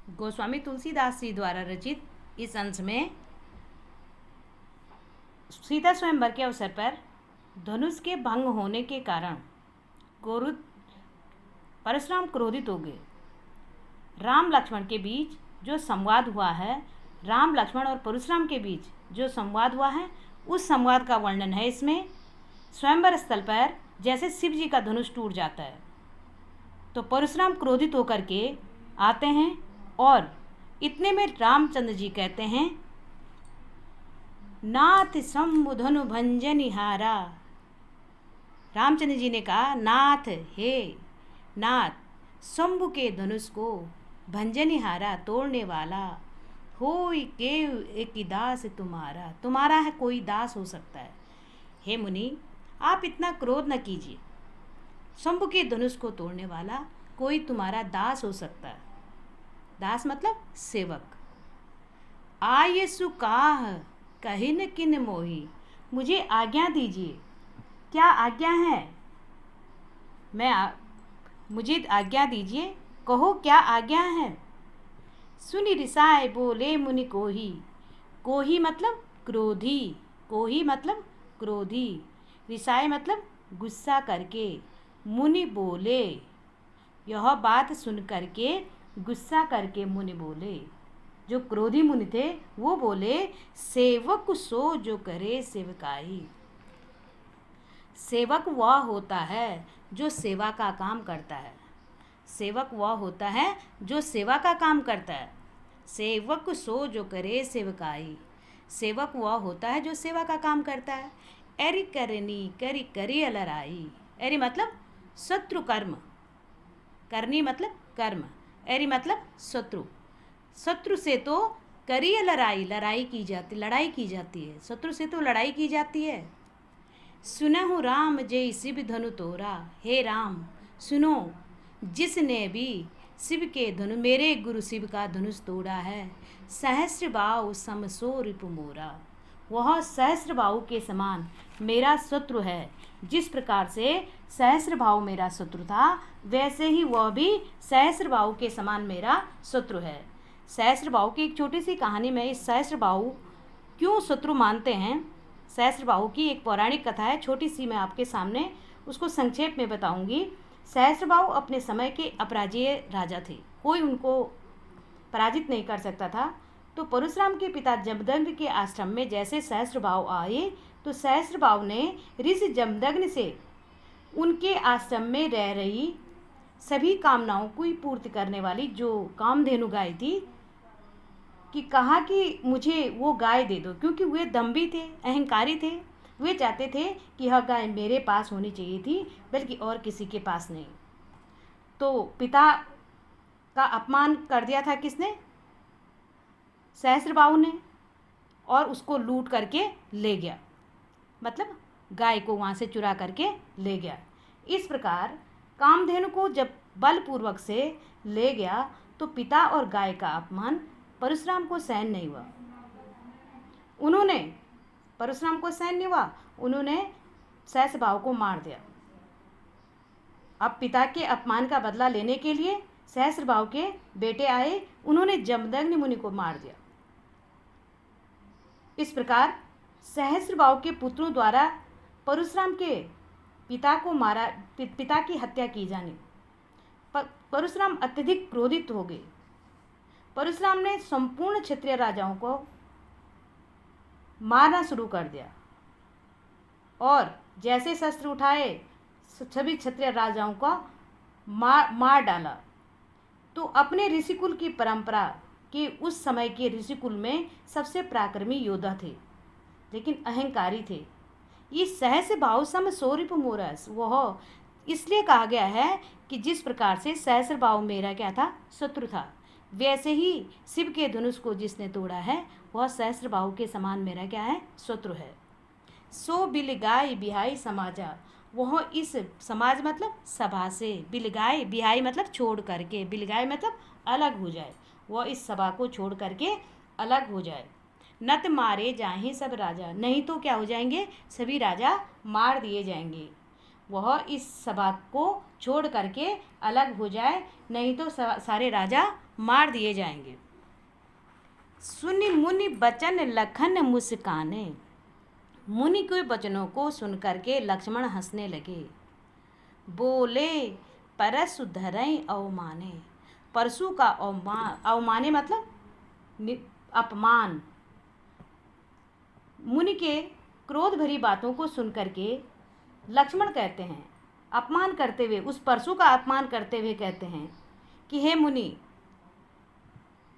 गोस्वामी तुलसीदास जी द्वारा रचित इस अंश में सीता स्वयंवर के अवसर पर धनुष के भंग होने के कारण परशुराम क्रोधित हो गए। राम लक्ष्मण के बीच जो संवाद हुआ है, राम लक्ष्मण और परशुराम के बीच जो संवाद हुआ है, उस संवाद का वर्णन है इसमें। स्वयंवर स्थल पर जैसे शिव जी का धनुष टूट जाता है तो परशुराम क्रोधित होकर के आते हैं और इतने में रामचंद्र जी कहते हैं, नाथ शंभु धनु भंजनिहारा। रामचंद्र जी ने कहा, नाथ, हे नाथ, शंभु के धनुष को भंजनिहारा, तोड़ने वाला, होई केव एक दास तुम्हारा। तुम्हारा है कोई दास हो सकता है। हे मुनि, आप इतना क्रोध न कीजिए। शंभु के धनुष को तोड़ने वाला कोई तुम्हारा दास हो सकता है। दास मतलब सेवक। आये सुकाह कही न किन मोही। मुझे आज्ञा दीजिए। क्या आज्ञा है? मुझे आज्ञा दीजिए, कहो क्या आज्ञा है। सुनि रिसाए बोले मुनि कोही। कोही मतलब क्रोधी, कोही मतलब क्रोधी, रिसाए मतलब गुस्सा करके। मुनि बोले, यह बात सुन करके गुस्सा करके मुनि बोले। जो क्रोधी मुनि थे वो बोले, सेवक सो जो करे सेवकाई। सेवक वह होता है जो सेवा का काम करता है। सेवक वह होता है जो सेवा का काम करता है। सेवक सो जो करे सेवकाई। सेवक वह होता है जो सेवा का काम करता है। एरी करनी करी करी अलराई। एरी मतलब शत्रु कर्म, करनी मतलब कर्म, एरी मतलब शत्रु। शत्रु से तो करी लड़ाई, लड़ाई की जाती है। शत्रु से तो लड़ाई की जाती है। सुनहु राम जय शिव धनु तोरा। हे राम, सुनो, जिसने भी शिव के धनु, मेरे गुरु शिव का धनुष तोड़ा है, सहस्र बाहु समसो रिपु मोरा। वह सहस्र बाहु के समान मेरा शत्रु है। जिस प्रकार से सहस्र बाहु मेरा शत्रु था, वैसे ही वह भी सहस्र बाहु के समान मेरा शत्रु है। सहस्र बाहु की एक छोटी सी कहानी में इस सहस्र बाहु क्यों शत्रु मानते हैं, सहस्र बाहु की एक पौराणिक कथा है, छोटी सी, मैं आपके सामने उसको संक्षेप में बताऊंगी। सहस्र बाहु अपने समय के अपराजेय राजा थे, कोई उनको पराजित नहीं कर सकता था। तो परशुराम के पिता जमदग्नि के आश्रम में जैसे सहस्र बाहु आए तो सहस्र बाहु ने ऋषि जमदग्नि से उनके आश्रम में रह रही सभी कामनाओं को पूर्ति करने वाली जो कामधेनु गाय थी, कि कहा कि मुझे वो गाय दे दो, क्योंकि वे दम्भी थे, अहंकारी थे। वे चाहते थे कि यह गाय मेरे पास होनी चाहिए थी, बल्कि और किसी के पास नहीं। तो पिता का अपमान कर दिया था किसने? सहस्र बाहु ने, और उसको लूट करके ले गया, मतलब गाय को वहाँ से चुरा करके ले गया। इस प्रकार कामधेनु को जब बलपूर्वक से ले गया तो पिता और गाय का अपमान परशुराम को सहन नहीं हुआ। परशुराम को सहन नहीं हुआ, उन्होंने सहस्र बाहु को मार दिया। अब पिता के अपमान का बदला लेने के लिए सहस्र बाहु के बेटे आए, उन्होंने जमदग्नि मुनि को मार दिया। इस प्रकार सहस्र बाहु के पुत्रों द्वारा परशुराम के पिता को मारा, पिता की हत्या की जानी। परशुराम अत्यधिक क्रोधित हो गए। परशुराम ने संपूर्ण क्षत्रिय राजाओं को मारना शुरू कर दिया और जैसे शस्त्र उठाए सभी क्षत्रिय राजाओं को मार डाला। तो अपने ऋषिकुल की परंपरा कि उस समय के ऋषिकुल में सबसे पराक्रमी योद्धा थे, लेकिन अहंकारी थे। ये सहस्र बाहु सम सो रिपु मोरा, वह इसलिए कहा गया है कि जिस प्रकार से सहस्र बाहु मेरा क्या था, शत्रु था, वैसे ही शिव के धनुष को जिसने तोड़ा है वह सहस्र बाहु के समान मेरा क्या है, शत्रु है। सो बिलगाई बिहाई समाजा, वह इस समाज मतलब सभा से, बिलगाई बिहाई मतलब छोड़ करके, बिलगाई मतलब अलग हो जाए, वह इस सभा को छोड़ करके अलग हो जाए। नत मारे जाहें सब राजा, नहीं तो क्या हो जाएंगे, सभी राजा मार दिए जाएंगे। वह इस सभा को छोड़ करके अलग हो जाए, नहीं तो सारे राजा मार दिए जाएंगे। सुनि मुनि बचन लखन मुस्काने। मुनि के वचनों को सुन करके लक्ष्मण हंसने लगे। बोले परसु धरई अवमाने। परसु का अवमाने मतलब अपमान। मुनि के क्रोध भरी बातों को सुन करके लक्ष्मण कहते हैं, अपमान करते हुए, उस परशु का अपमान करते हुए कहते हैं कि हे मुनि,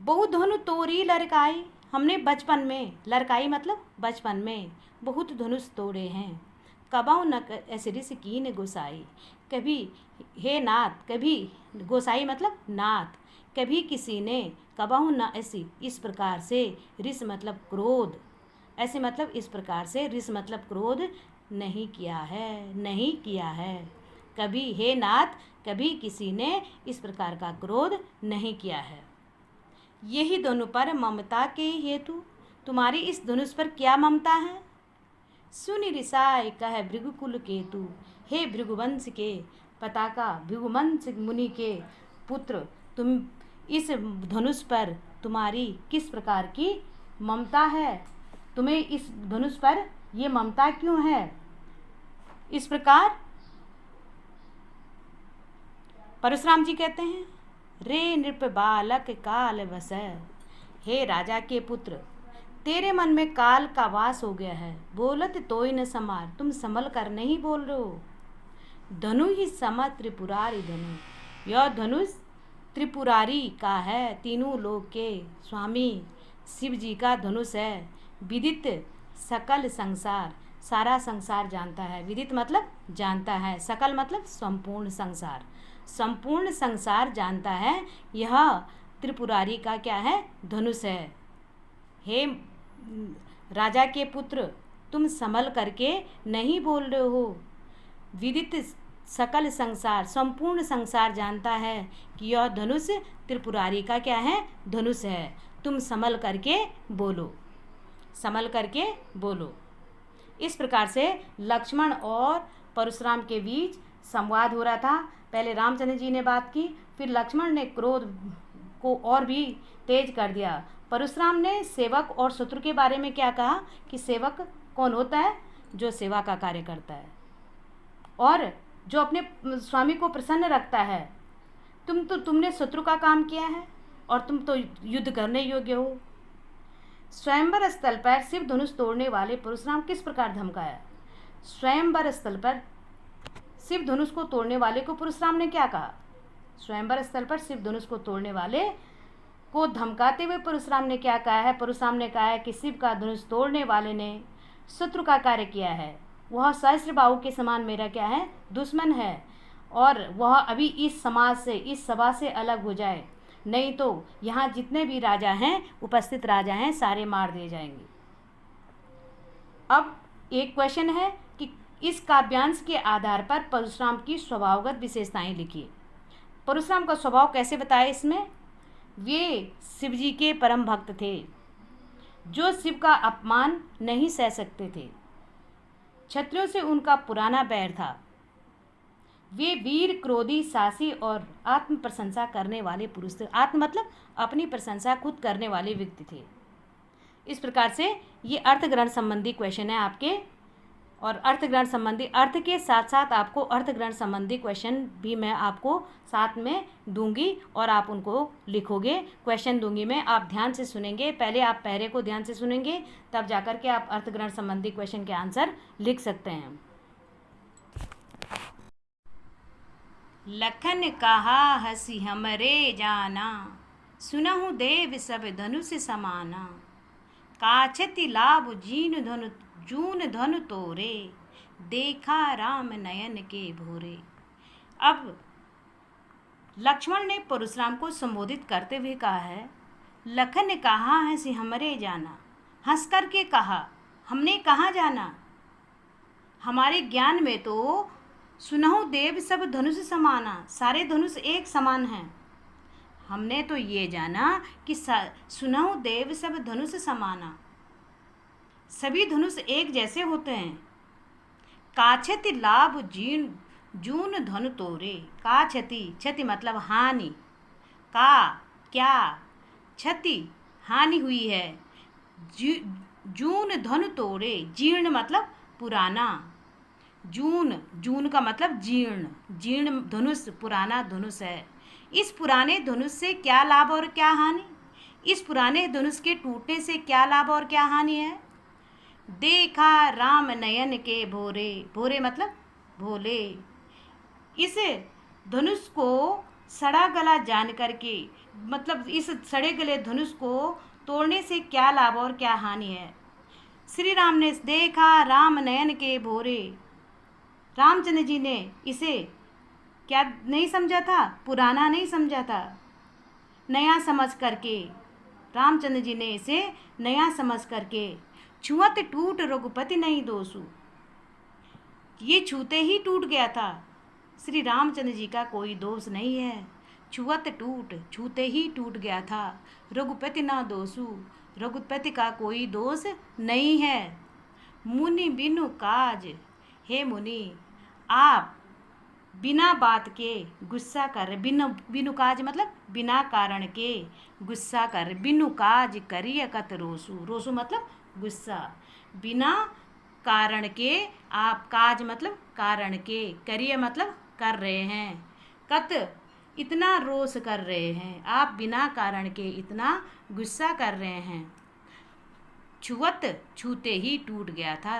बहुत धनु तोरी लड़काई। हमने बचपन में, लड़काई मतलब बचपन में, बहुत धनुष तोड़े हैं। कबहु न ऐसे ऋष कीन गोसाई। कभी हे नाथ, कभी गोसाई मतलब नाथ, कभी किसी ने कबहु न ऐसी इस प्रकार से, ऋष मतलब क्रोध, ऐसे मतलब इस प्रकार से, ऋष मतलब क्रोध नहीं किया है, नहीं किया है। कभी हे नाथ, कभी किसी ने इस प्रकार का क्रोध नहीं किया है। यही दोनों पर ममता के हेतु तुम्हारी इस धनुष पर क्या ममता है। सुनि रिसाय कह भृगुकुल केतु। हे भृगुवंश के पताका, भृगुवंश मुनि के पुत्र, तुम इस धनुष पर तुम्हारी किस प्रकार की ममता है, तुम्हें इस धनुष पर ये ममता क्यों है। इस प्रकार परशुराम जी कहते हैं, रे नृप बालक काल वस। हे राजा के पुत्र, तेरे मन में काल का वास हो गया है, बोलत तोय न समार। तुम संभल कर नहीं बोल रहे हो। धनु ही सम त्रिपुरारी धनु। यह धनुष त्रिपुरारी का है, तीनों लोक के स्वामी शिव जी का धनुष है। विदित सकल संसार, सारा संसार जानता है। विदित मतलब जानता है, सकल मतलब संपूर्ण संसार, संपूर्ण संसार जानता है यह त्रिपुरारी का क्या है, धनुष है। हे राजा के पुत्र, तुम संभल करके नहीं बोल रहे हो। विदित सकल संसार, संपूर्ण संसार जानता है कि यह धनुष त्रिपुरारी का क्या है, धनुष है। तुम संभल करके बोलो, संभल करके बोलो। इस प्रकार से लक्ष्मण और परशुराम के बीच संवाद हो रहा था। पहले रामचंद्र जी ने बात की, फिर लक्ष्मण ने क्रोध को और भी तेज कर दिया। परशुराम ने सेवक और शत्रु के बारे में क्या कहा कि सेवक कौन होता है, जो सेवा का कार्य करता है और जो अपने स्वामी को प्रसन्न रखता है। तुमने शत्रु का काम किया है और तुम तो युद्ध करने योग्य हो। स्वयंवर स्थल पर शिव धनुष तोड़ने वाले परशुराम किस प्रकार धमकाया। स्वयंवर स्थल पर शिव धनुष को तोड़ने वाले को परशुराम ने क्या कहा। स्वयंवर स्थल पर शिव धनुष को तोड़ने वाले को धमकाते हुए परशुराम ने क्या कहा है। परशुराम ने कहा है कि शिव का धनुष तोड़ने वाले ने शत्रु का कार्य किया है, वह सहस्त्रबाहु के समान मेरा क्या है, दुश्मन है, और वह अभी इस समाज से, इस सभा से अलग हो जाए, नहीं तो यहाँ जितने भी राजा हैं, उपस्थित राजा हैं, सारे मार दिए जाएंगे। अब एक क्वेश्चन है कि इस काव्यांश के आधार पर परशुराम की स्वभावगत विशेषताएं लिखिए। परशुराम का स्वभाव कैसे बताए इसमें। वे शिव जी के परम भक्त थे, जो शिव का अपमान नहीं सह सकते थे। क्षत्रियों से उनका पुराना बैर था। वे वीर, क्रोधी, साहसी और आत्म प्रशंसा करने वाले पुरुष थे। आत्म मतलब अपनी प्रशंसा खुद करने वाले व्यक्ति थे। इस प्रकार से ये अर्थग्रहण संबंधी क्वेश्चन है आपके, और अर्थग्रहण संबंधी, अर्थ के साथ साथ आपको अर्थग्रहण संबंधी क्वेश्चन भी मैं आपको साथ में दूंगी और आप उनको लिखोगे। क्वेश्चन दूंगी मैं, आप ध्यान से सुनेंगे। पहले आप पहरे को ध्यान से सुनेंगे, तब जाकर के आप अर्थग्रहण संबंधी क्वेश्चन के आंसर लिख सकते हैं। लखन कहा हसी हमरे जाना, सुनहु देव सब धनुष समाना। काछति लाभ जीन धनु जून धनु तोरे, देखा राम नयन के भोरे। अब लक्ष्मण ने परशुराम को संबोधित करते हुए कहा है, लखन ने कहा है सि हमरे जाना। हंस करके कहा, हमने कहाँ जाना, हमारे ज्ञान में तो सुनहु देव सब धनुष समाना, सारे धनुष एक समान हैं। हमने तो ये जाना कि सुनहु देव सब धनुष समाना, सभी धनुष एक जैसे होते हैं। काछति लाभ जीण जून धन तोरे। का क्षति, क्षति मतलब हानि। का क्या, क्षति हानि हुई है। जून धन तोरे, जीर्ण मतलब पुराना। जून, जून का मतलब जीर्ण, जीर्ण धनुष पुराना धनुष है। इस पुराने धनुष से क्या लाभ और क्या हानि? इस पुराने धनुष के टूटने से क्या लाभ और क्या हानि है? देखा राम नयन के भोरे, भोरे मतलब भोले। इस धनुष को सड़ा गला जान करके, मतलब इस सड़े गले धनुष को तोड़ने से क्या लाभ और क्या हानि है? श्री राम ने देखा राम नयन के भोरे, रामचंद्र जी ने इसे क्या नहीं समझा था? पुराना नहीं समझा था, नया समझ करके। रामचंद्र जी ने इसे नया समझ करके छुअत टूट रघुपति नहीं दोषु, ये छूते ही टूट गया था। श्री रामचंद्र जी का कोई दोष नहीं है। छुअत टूट, छूते ही टूट गया था। रघुपति ना दोषु, रघुपति का कोई दोष नहीं है। मुनि बिनु काज, हे मुनि आप बिना बात के गुस्सा कर, बिनु काज मतलब बिना कारण के गुस्सा कर। बिनु काज करिय कत रोसु, रोसु मतलब गुस्सा। बिना कारण के आप, काज मतलब कारण के, करिय मतलब कर रहे हैं, कत इतना रोष कर रहे हैं, आप बिना कारण के इतना गुस्सा कर रहे हैं। छुअत छूते ही टूट गया था।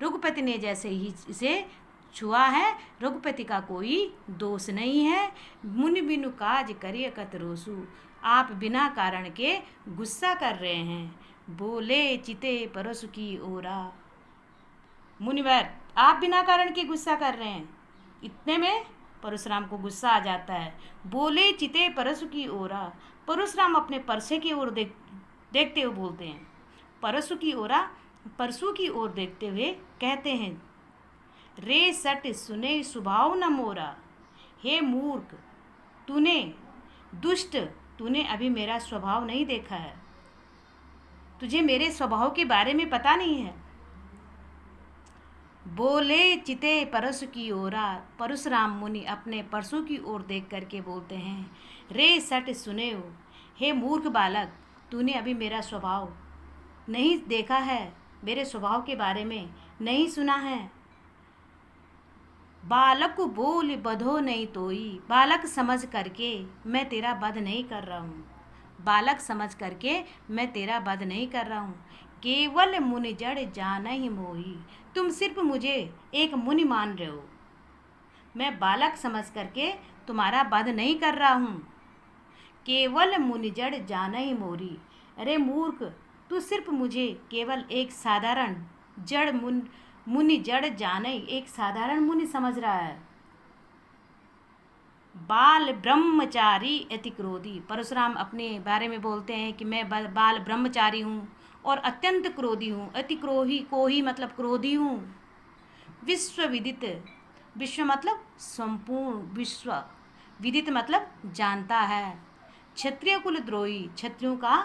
रघुपति ने जैसे ही इसे छुआ है, रघुपति का कोई दोष नहीं है। मुनि बिनु काज करिय कत रोसु, आप बिना कारण के गुस्सा कर रहे हैं। बोले चिते परसु की ओरा, मुनिवर आप बिना कारण के गुस्सा कर रहे हैं। इतने में परशुराम को गुस्सा आ जाता है। बोले चिते परसु की ओरा, परशुराम अपने परसे की ओर देखते हुए बोलते हैं। परसु की ओरा, परसु की ओर देखते हुए कहते हैं, रे सट सुने स्वभाव न मोरा, हे मूर्ख तूने, दुष्ट तूने अभी मेरा स्वभाव नहीं देखा है, तुझे मेरे स्वभाव के बारे में पता नहीं है। बोले चिते परसु की ओरा, परशुराम मुनि अपने परसों की ओर देख करके बोलते हैं, रे सट सुने हो, हे मूर्ख बालक तूने अभी मेरा स्वभाव नहीं देखा है, मेरे स्वभाव के बारे में नहीं सुना है। बालक बोल बधो नहीं तोई, बालक समझ करके मैं तेरा वध नहीं कर रहा हूँ, बालक समझ करके मैं तेरा वध नहीं कर रहा हूँ। केवल मुनि जड़ जाना ही मोही, तुम सिर्फ मुझे एक मुनि मान रहे हो, मैं बालक समझ करके तुम्हारा वध नहीं कर रहा हूँ। केवल मुनि जड़ जाना ही मोरी, अरे मूर्ख तू सिर्फ मुझे केवल एक साधारण जड़ मुनि जड़ जाने, एक साधारण मुनि समझ रहा है। बाल ब्रह्मचारी अति क्रोधी, परशुराम अपने बारे में बोलते हैं कि मैं बाल ब्रह्मचारी हूँ और अत्यंत क्रोधी हूँ। अति कोही मतलब क्रोधी हूँ। विश्व विदित, विश्व मतलब संपूर्ण विश्व, विदित मतलब जानता है। क्षत्रिय कुल द्रोही, क्षत्रियों का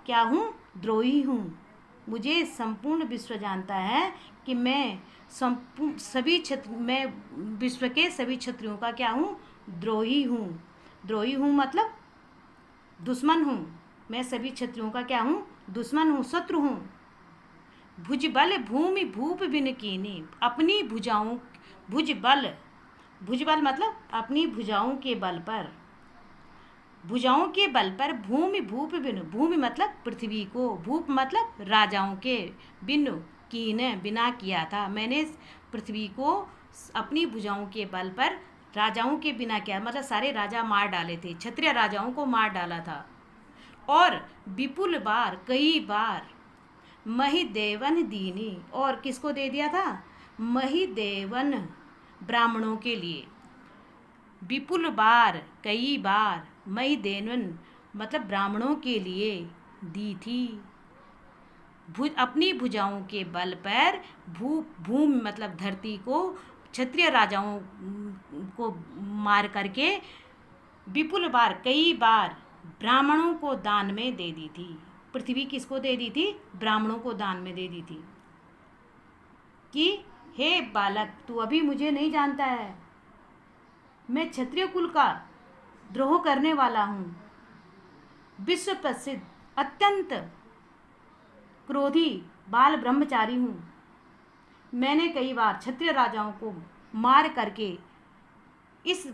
क्या हूँ? द्रोही हूँ। मुझे संपूर्ण विश्व जानता है कि मैं मैं विश्व के सभी क्षत्रियों का क्या हूँ? द्रोही हूँ। द्रोही हूँ मतलब दुश्मन हूँ, मैं सभी क्षत्रियों का क्या हूँ? दुश्मन हूँ, शत्रु हूँ। भुज बल भूमि भूप बिन कीनी, अपनी भुजाओं, भुज बल मतलब अपनी भुजाओं के बल पर, भुजाओं के बल पर भूमि भूप बिन, भूमि मतलब पृथ्वी को, भूप मतलब राजाओं के, बिन कीने बिना किया था, मैंने पृथ्वी को अपनी भुजाओं के बल पर राजाओं के बिना किया, मतलब सारे राजा मार डाले थे, क्षत्रिय राजाओं को मार डाला था। और विपुल बार, कई बार, महिदेवन दीनी, और किसको दे दिया था? महिदेवन, ब्राह्मणों के लिए। विपुल बार, कई बार, महिदेवन मतलब ब्राह्मणों के लिए दी थी। अपनी भुजाओं के बल पर भूमि मतलब धरती को क्षत्रिय राजाओं को मार करके विपुल बार, कई बार ब्राह्मणों को दान में दे दी थी। पृथ्वी किसको दे दी थी? ब्राह्मणों को दान में दे दी थी। कि हे बालक, तू अभी मुझे नहीं जानता है। मैं क्षत्रिय कुल का द्रोह करने वाला हूँ। विश्व प्रसिद्ध अत्यंत क्रोधी बाल ब्रह्मचारी हूँ। मैंने कई बार क्षत्रिय राजाओं को मार करके इस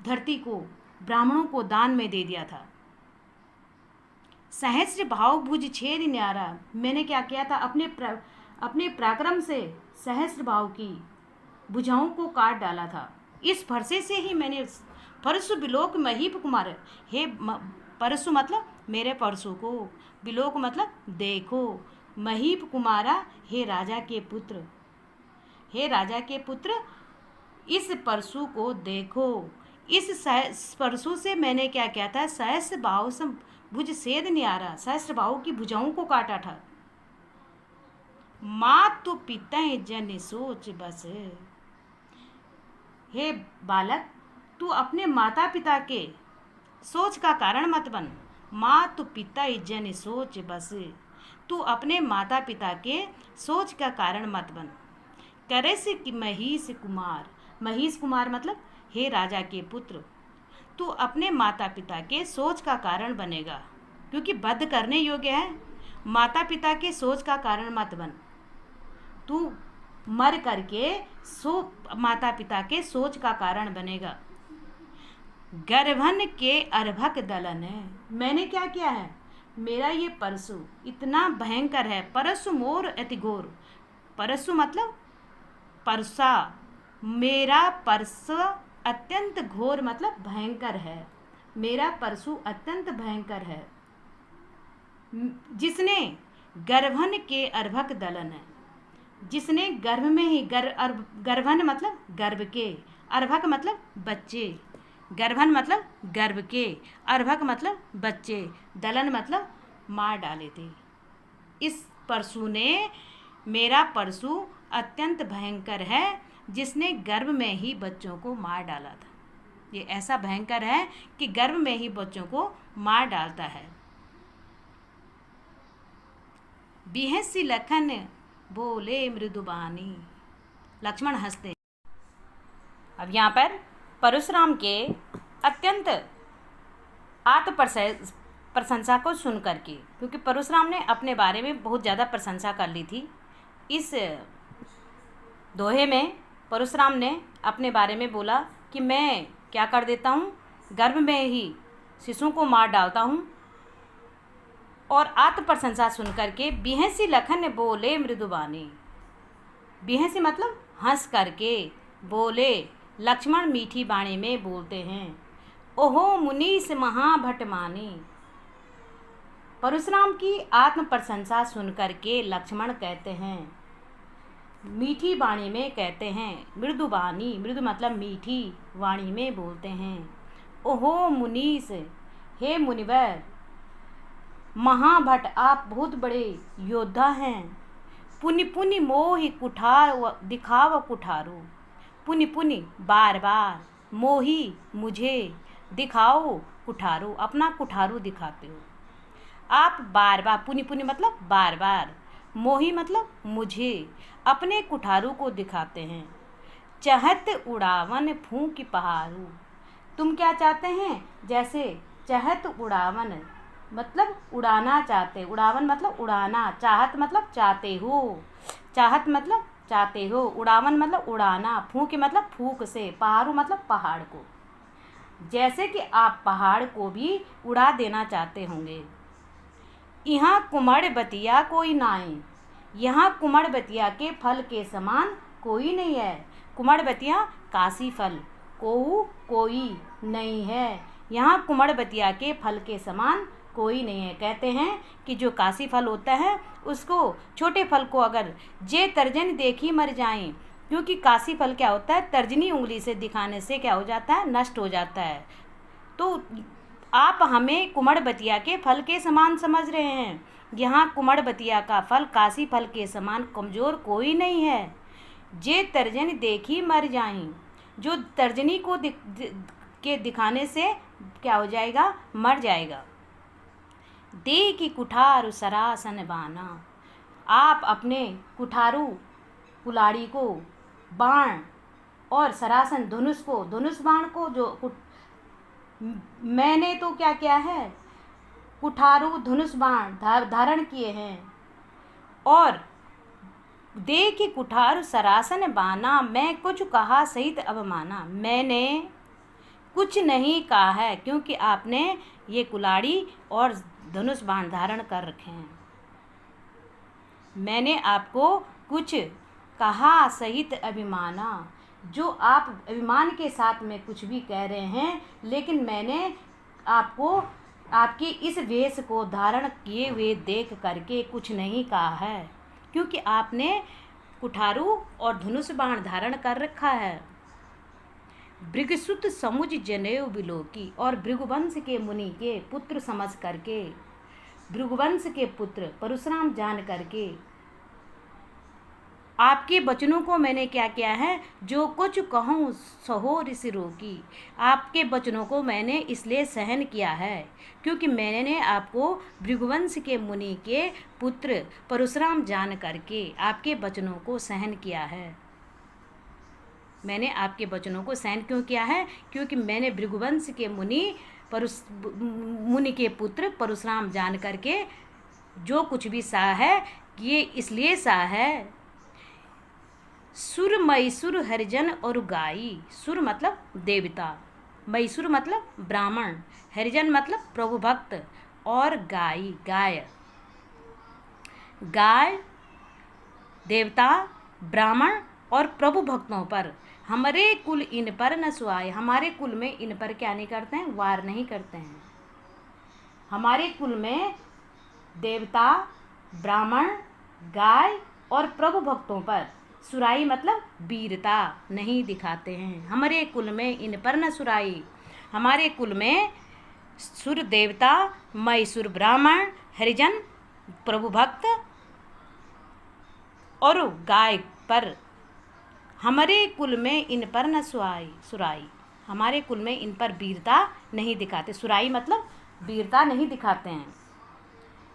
धरती को ब्राह्मणों को दान में दे दिया था। सहस्र भाव भुज छेद न्यारा, मैंने क्या किया था, अपने पराक्रम से सहस्र भाव की भुजाओं को काट डाला था। इस फरसे से ही मैंने परशु बिलोक महीप कुमार, हे परशु मतलब मेरे परशु को, बिलोक मतलब देखो, महीप कुमारा हे राजा के पुत्र, हे राजा के पुत्र इस परशु को देखो। इस परशु से मैंने क्या किया था, सहस्र बाहु से भुज सेद न्यारा, सहस्र बाहु की भुजाओं को काटा था। माँ तो पिता जन सोच बस, हे बालक तू अपने माता पिता के सोच का कारण मत बन। माँ तो पिता जन सोच बस, तू अपने माता पिता के सोच का कारण मत बन। करे से कि महीष कुमार, महीष कुमार मतलब हे राजा के पुत्र, तू अपने माता पिता के सोच का कारण बनेगा, क्योंकि वध करने योग्य है। माता पिता के सोच का कारण मत बन, तू मर करके माता पिता के सोच का कारण बनेगा। गर्भन के अर्भक दलन है, मैंने क्या किया है, मेरा ये परशु इतना भयंकर है। परशु मोर अति घोर, परशु मतलब परसा, मेरा परस अत्यंत घोर मतलब भयंकर है, मेरा परशु अत्यंत भयंकर है। जिसने गर्भन के अर्भक दलन है, जिसने गर्भ में ही गर्भन मतलब गर्भ के, अर्भक मतलब बच्चे, गर्भन मतलब गर्भ के, अर्भक मतलब बच्चे, दलन मतलब मार डाले थे। इस परशु ने, मेरा परशु अत्यंत भयंकर है, जिसने गर्भ में ही बच्चों को मार डाला था। ये ऐसा भयंकर है कि गर्भ में ही बच्चों को मार डालता है। बिहसी लखन बोले मृदुबानी, लक्ष्मण हंसते। अब यहाँ पर परशुराम के अत्यंत आत्म प्रशंसा को सुन करके, क्योंकि परशुराम ने अपने बारे में बहुत ज़्यादा प्रशंसा कर ली थी। इस दोहे में परशुराम ने अपने बारे में बोला कि मैं क्या कर देता हूँ, गर्भ में ही शिशुओं को मार डालता हूँ। और आत्म प्रशंसा सुन करके बिहसी लखन बोले मृदुबानी, बिहसी मतलब हंस करके बोले, लक्ष्मण मीठी बाणी में बोलते हैं। ओहो मुनीस महाभटमानी, परशुराम की आत्म प्रशंसा सुन करके लक्ष्मण कहते हैं, मीठी वाणी में कहते हैं, मृदुबानी, मृदु मतलब मीठी वाणी में बोलते हैं। ओहो मुनीस, हे मुनिवर, महाभट आप बहुत बड़े योद्धा हैं। पुनि पुनि मोहि कुठार दिखाव कुठारो, पुनि पुनि बार बार, मोही मुझे, दिखाओ कुठारो अपना कुठारू दिखाते हो आप बार बार। पुनि पुनि मतलब बार बार, मोही मतलब मुझे, अपने कुठारू को दिखाते हैं। चहत उड़ावन फूंक पहाड़ू, तुम क्या चाहते हैं, जैसे चहत उड़ावन मतलब उड़ाना चाहते, उड़ावन मतलब उड़ाना, चाहत मतलब चाहते हो, चाहत मतलब चाहते हो, उड़ावन मतलब उड़ाना, फूंक मतलब फूंक से, पहाड़ू मतलब पहाड़ को, जैसे कि आप पहाड़ को भी उड़ा देना चाहते होंगे। यहाँ कुमड़ बतिया कोई नाई, यहाँ कुमड़ बतिया के फल के समान कोई नहीं है। कुमड़ बतिया काशी फल, कोई नहीं है, यहाँ कुमड़ बतिया के फल के समान कोई नहीं है। कहते हैं कि जो काशी फल होता है उसको, छोटे फल को अगर जे तर्जन देखी मर जाएं, क्योंकि काशी फल क्या होता है, तर्जनी उंगली से दिखाने से क्या हो जाता है, नष्ट हो जाता है। तो आप हमें कुमड़ बतिया के फल के समान समझ रहे हैं, यहाँ कुमड़ बतिया का फल काशी फल के समान कमज़ोर कोई नहीं है। जे तर्जन देखी मर जाएं, जो तर्जनी को के दिखाने से क्या हो जाएगा, मर जाएगा। दे की कुठार सरासन बाना, आप अपने कुठारू कुलाड़ी को बाण और सरासन धनुष बाण को जो मैंने तो क्या किया है, कुठारू धनुष बाण धारण किए हैं। और देखि कुठार सरासन बाना, मैं कुछ कहा सहित अब माना। मैंने कुछ नहीं कहा है क्योंकि आपने ये कुलाड़ी और धनुष बाण धारण कर रखे हैं। मैंने आपको कुछ कहा सहित अभिमाना, जो आप अभिमान के साथ में कुछ भी कह रहे हैं, लेकिन मैंने आपको आपकी इस वेश को धारण किए हुए देख करके कुछ नहीं कहा है, क्योंकि आपने कुठारू और धनुष बाण धारण कर रखा है। भृगुसुत समुझ जनेऊ बिलोकी, और भृगुवंश के मुनि के पुत्र समझ करके, भृगुवंश के पुत्र परशुराम जान करके आपके वचनों को मैंने क्या किया है, जो कुछ कहूँ सहो ऋषि रोकी। आपके वचनों को मैंने इसलिए सहन किया है क्योंकि मैंने आपको भृगुवंश के मुनि के पुत्र परशुराम जान करके आपके वचनों को सहन किया है। मैंने आपके वचनों को सहन क्यों किया है, क्योंकि मैंने भृगुवंश के मुनि के पुत्र परशुराम जान करके जो कुछ भी सहा है, ये इसलिए सहा है। सुर मैसुर हरिजन और गाई, सुर मतलब देवता, मैसुर मतलब ब्राह्मण, हरिजन मतलब प्रभु भक्त, और गाय देवता, ब्राह्मण और प्रभु भक्तों पर, हमारे कुल इन पर न सुहाए। हमारे कुल में इन पर क्या नहीं करते हैं, वार नहीं करते हैं। हमारे कुल में देवता, ब्राह्मण, गाय और प्रभु भक्तों पर सुराई मतलब वीरता नहीं दिखाते हैं। हमारे कुल में इन पर न सुराई। हमारे कुल में सुर देवता, मैसुर ब्राह्मण, हरिजन प्रभु भक्त और गाय पर, हमारे कुल में इन पर न सुराई। हमारे कुल में इन पर वीरता नहीं दिखाते। सुराई मतलब वीरता नहीं दिखाते हैं।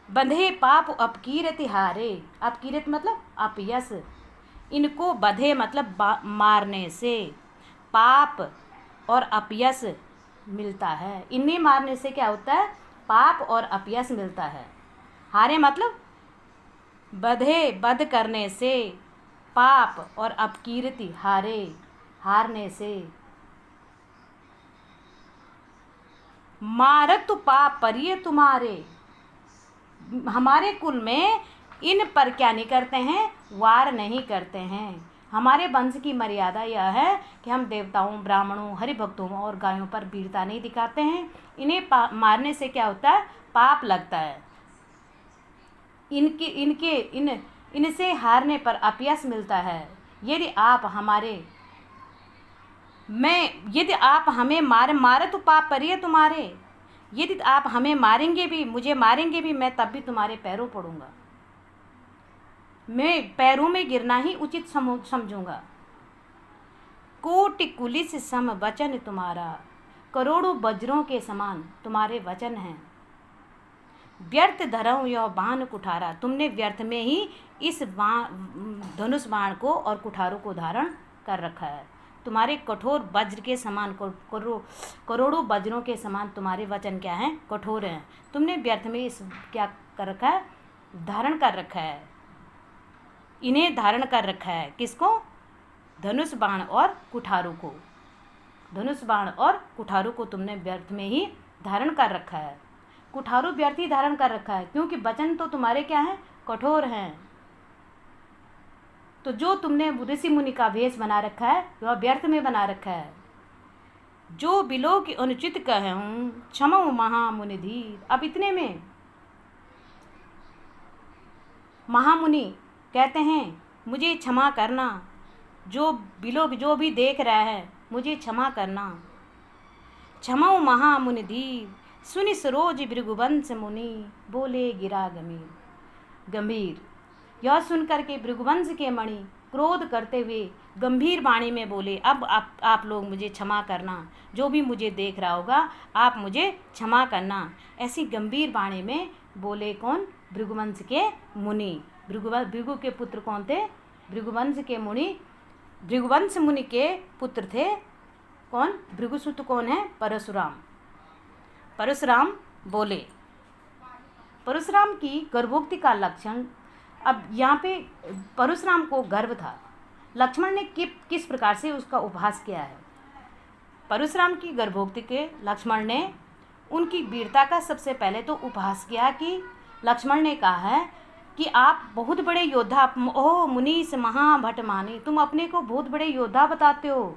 बंधे पाप अपकीरत हारे, अपकीरत मतलब अपयश, इनको बधे मतलब मारने से पाप और अपयश मिलता है। इन्हें मारने से क्या होता है, पाप और अपयश मिलता है। हारे मतलब बध करने से, पाप और अपकीर्ति हारने से। मारत पाप परिय तुम्हारे, हमारे कुल में इन पर क्या नहीं करते हैं, वार नहीं करते हैं। हमारे वंश की मर्यादा यह है कि हम देवताओं, ब्राह्मणों, हरिभक्तों और गायों पर वीरता नहीं दिखाते हैं। इन्हें मारने से क्या होता है, पाप लगता है। इनसे हारने पर अपयश मिलता है। यदि आप हमें मारे तो पाप परिय तुम्हारे, यदि आप हमें मारेंगे भी, मुझे मारेंगे भी, मैं तब भी तुम्हारे पैरों पड़ूंगा। मैं पैरों में गिरना ही उचित समझूंगा। कोटि कुलिस सम वचन तुम्हारा, करोड़ों वज्रों के समान तुम्हारे वचन हैं। व्यर्थ धरऊं यह बाण कुठारा, तुमने व्यर्थ में ही इस धनुष बाण को और कुठारों को धारण कर रखा है। तुम्हारे कठोर वज्र के समान, करोड़ों वज्रों के समान तुम्हारे वचन क्या हैं, कठोर हैं। तुमने व्यर्थ में इस क्या कर रखा है, धारण कर रखा है। इन्हें धारण कर रखा है, किसको, धनुष बाण और कुठारों को। धनुष बाण और कुठारों को तुमने व्यर्थ में ही धारण कर रखा है। कुठारों व्यर्थ ही धारण कर रखा है क्योंकि वचन तो तुम्हारे क्या हैं, कठोर हैं। तो जो तुमने ऋषि मुनि का वेश बना रखा है वह व्यर्थ में बना रखा है। जो बिलो की अनुचित कहूँ क्षमऊ महामुनि धीर। अब इतने में महामुनि कहते हैं मुझे क्षमा करना, जो भी देख रहा है मुझे क्षमा करना। क्षमऊ महामुनि धीर सुनि सरोज भृगुवंश मुनि, बोले गिरा गंभीर। यह सुनकर के भृगुवंश के मणि क्रोध करते हुए गंभीर वाणी में बोले, अब आप लोग मुझे क्षमा करना, जो भी मुझे देख रहा होगा आप मुझे क्षमा करना। ऐसी गंभीर वाणी में बोले कौन, भृगुवंश के मुनि। भृगु के पुत्र कौन थे, भृगुवंश के मुनि भृगुवंश मुनि के पुत्र थे। कौन? भृगुसुत कौन है? परशुराम। परशुराम बोले। परशुराम की गर्भोक्ति का लक्षण, अब यहाँ पे परशुराम को गर्भ था, लक्ष्मण ने किस प्रकार से उसका उपहास किया है। परशुराम की गर्भोक्ति के लक्ष्मण ने उनकी वीरता का सबसे पहले तो उपहास किया कि लक्ष्मण ने कहा है कि आप बहुत बड़े योद्धा, ओह मुनीस महाभट माने, तुम अपने को बहुत बड़े योद्धा बताते हो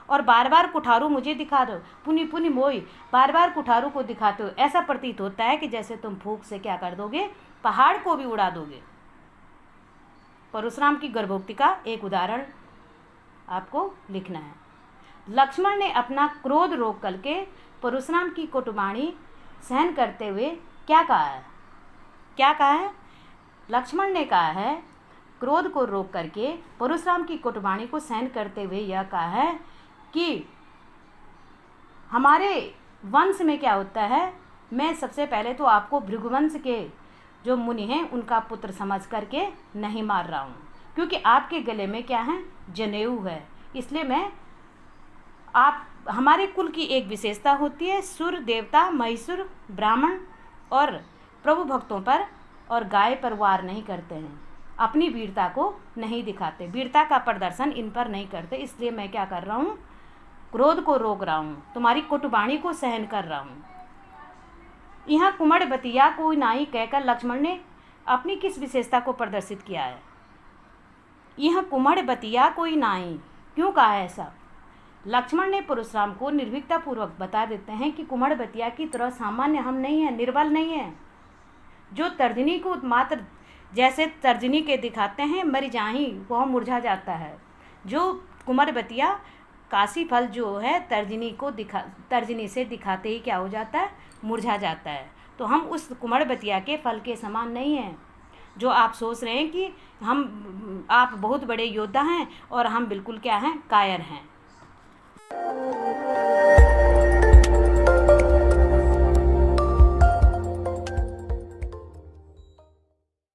और बार बार कुठारू मुझे दिखा दो, पुनि पुनि मोई, बार बार कुठारू को दिखाते हो। ऐसा प्रतीत होता है कि जैसे तुम फूंक से क्या कर दोगे, पहाड़ को भी उड़ा दोगे। परशुराम की गर्भोक्ति का एक उदाहरण आपको लिखना है। लक्ष्मण ने अपना क्रोध रोक करके परशुराम की कटुवाणी सहन करते हुए क्या कहा है? क्या कहा है? लक्ष्मण ने कहा है, क्रोध को रोक करके परशुराम की कटुवाणी को सहन करते हुए यह कहा है कि हमारे वंश में क्या होता है, मैं सबसे पहले तो आपको भृगुवंश के जो मुनि हैं उनका पुत्र समझ करके नहीं मार रहा हूँ, क्योंकि आपके गले में क्या है? जनेऊ है। इसलिए मैं आप, हमारे कुल की एक विशेषता होती है, सुर देवता, महिषुर, ब्राह्मण और प्रभु भक्तों पर और गाय पर वार नहीं करते हैं, अपनी वीरता को नहीं दिखाते, वीरता का प्रदर्शन इन पर नहीं करते। इसलिए मैं क्या कर रहा हूँ? क्रोध को रोक रहा हूँ, तुम्हारी कटुवाणी को सहन कर रहा हूँ। यहाँ कुमड़ बतिया कोई नाई कहकर लक्ष्मण ने अपनी किस विशेषता को प्रदर्शित किया है? यह कुमड़ बतिया कोई नाई क्यों कहा है ऐसा? लक्ष्मण ने परशुराम को निर्भीकता पूर्वक बता देते हैं कि कुमड़ बतिया की तरह सामान्य हम नहीं हैं, निर्बल नहीं हैं, जो तर्जनी को मात्र जैसे तर्जनी के दिखाते हैं मर जाही वह मुरझा जाता है। जो कुमड़ बतिया काशी फल जो है तर्जनी से दिखाते ही क्या हो जाता है? मुरझा जाता है। तो हम उस कुमड़ बतिया के फल के समान नहीं हैं, जो आप सोच रहे हैं कि आप बहुत बड़े योद्धा हैं और हम बिल्कुल क्या हैं? कायर हैं।